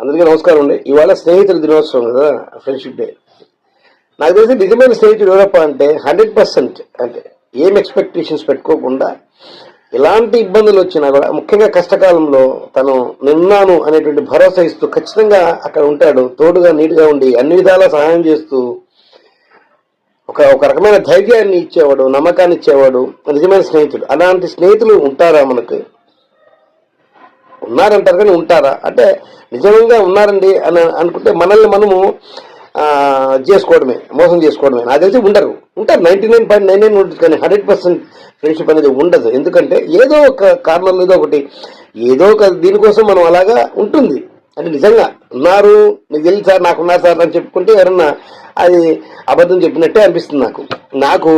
అందరికీ నమస్కారం అండి. ఇవాళ స్నేహితుల దినోత్సవం కదా, ఫ్రెండ్షిప్ డే. నాకు తెలిసి నిజమైన స్నేహితుడు ఎవరప్ప అంటే 100% అంటే ఏం ఎక్స్పెక్టేషన్స్ పెట్టుకోకుండా ఎలాంటి ఇబ్బందులు వచ్చినా కూడా, ముఖ్యంగా కష్టకాలంలో తను నిన్నాను అనేటువంటి భరోసా ఇస్తూ ఖచ్చితంగా అక్కడ ఉంటాడు. తోడుగా నీట్గా ఉండి అన్ని విధాలా సహాయం చేస్తూ ఒక రకమైన ధైర్యాన్ని ఇచ్చేవాడు, నమ్మకాన్ని ఇచ్చేవాడు నిజమైన స్నేహితుడు. అలాంటి స్నేహితులు ఉంటారా మనకు? ఉన్నారంటారు కానీ ఉంటారా అంటే నిజంగా ఉన్నారండి అని అనుకుంటే మనల్ని మనము చేసుకోవడమే, మోసం చేసుకోవడమే. నాకు తెలిసి ఉంటారు 99.99 ఉంటుంది, కానీ 100% ఫ్రెండ్షిప్ అనేది ఉండదు. ఎందుకంటే ఏదో ఒక కారణం, ఏదో ఒక దీనికోసం మనం అలాగా ఉంటుంది. అంటే నిజంగా ఉన్నారు, మీకు తెలియదు సార్, నాకున్నారు సార్ అని చెప్పుకుంటే ఎవరన్నా అది అబద్ధం చెప్పినట్టే అనిపిస్తుంది నాకు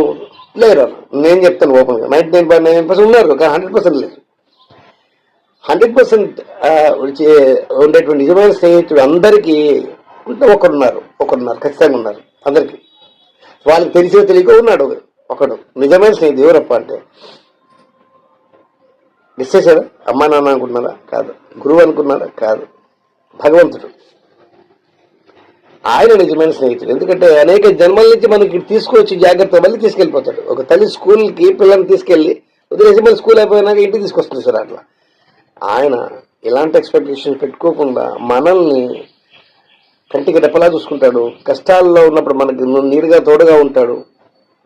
లేరు. నేను చెప్తాను ఓపెన్గా 99.99% ఉన్నారు, కానీ 100% లేదు. 100% ఉండేటువంటి నిజమైన స్నేహితుడు అందరికీ ఉంటే ఒకరున్నారు ఖచ్చితంగా ఉన్నారు అందరికీ. వాళ్ళకి తెలిసే తెలియక ఉన్నాడు ఒకడు నిజమైన స్నేహితుడు. ఎవరప్ప అంటే మిస్ చేశారా? అమ్మా నాన్న అనుకున్నారా? కాదు. గురువు అనుకున్నారా? కాదు. భగవంతుడు. ఆయన నిజమైన స్నేహితుడు. ఎందుకంటే అనేక జన్మల నుంచి మనకి తీసుకొచ్చి జాగ్రత్త మళ్ళీ తీసుకెళ్ళిపోతాడు. ఒక తల్లి స్కూల్కి పిల్లల్ని తీసుకెళ్ళి వదిలేసి మళ్ళీ స్కూల్ అయిపోయినాక ఇంటికి తీసుకొస్తుంది సార్. అట్లా ఆయన ఎలాంటి ఎక్స్పెక్టేషన్స్ పెట్టుకోకుండా మనల్ని కంటికి రెప్పలా చూసుకుంటాడు. కష్టాల్లో ఉన్నప్పుడు మనకి నీరుగా తోడుగా ఉంటాడు.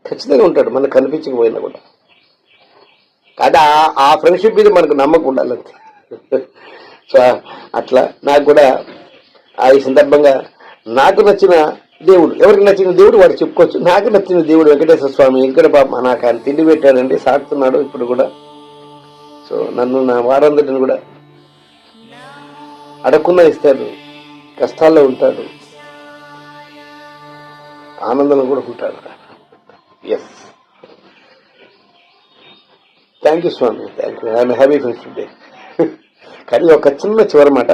ఖచ్చితంగా ఉంటాడు, మనకు కనిపించకపోయినా కూడా. కాదా ఆ ఫ్రెండ్షిప్ మీద మనకు నమ్మకం ఉండాలంతే. సో అట్లా నాకు కూడా ఈ సందర్భంగా నాకు నచ్చిన దేవుడు, ఎవరికి నచ్చిన దేవుడు వాడు చెప్పుకోవచ్చు. నాకు నచ్చిన దేవుడు వెంకటేశ్వర స్వామి. ఇక్కడ పాప నాకు ఆయన తిండి పెట్టాడండి, సాగుతున్నాడు ఇప్పుడు కూడా. సో నన్ను, నా వారందరిని కూడా అడగకుండా ఇస్తాడు. కష్టాల్లో ఉంటాడు, ఆనందంలో కూడా ఉంటాడు. ఎస్, థ్యాంక్ యూ స్వామి, thank you. I'm happy friendship day. కానీ ఒక చిన్న చివరి మాట,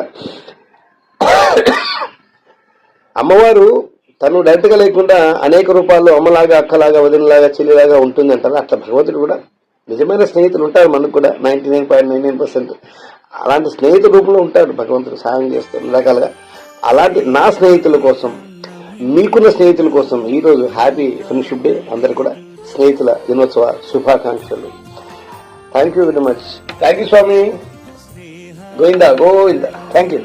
అమ్మవారు తను డైరెక్ట్గా లేకుండా అనేక రూపాల్లో అమ్మలాగా, అక్కలాగా, వదినలాగా, చెల్లిలాగా ఉంటుంది అంటారు. అట్లా భగవంతుడు కూడా నిజమైన స్నేహితులు ఉంటారు మనకు కూడా 99.99%. అలాంటి స్నేహితుల రూపంలో ఉంటాడు భగవంతుడు, సాయం చేస్తాడు రకాలుగా. అలాంటి నా స్నేహితుల కోసం, మీకున్న స్నేహితుల కోసం ఈరోజు హ్యాపీ ఫ్రెండ్షిప్ డే. అందరు కూడా స్నేహితుల దినోత్సవ శుభాకాంక్షలు. Thank you very much. Thank you స్వామి. గోవిందా గోవిందా. Thank you.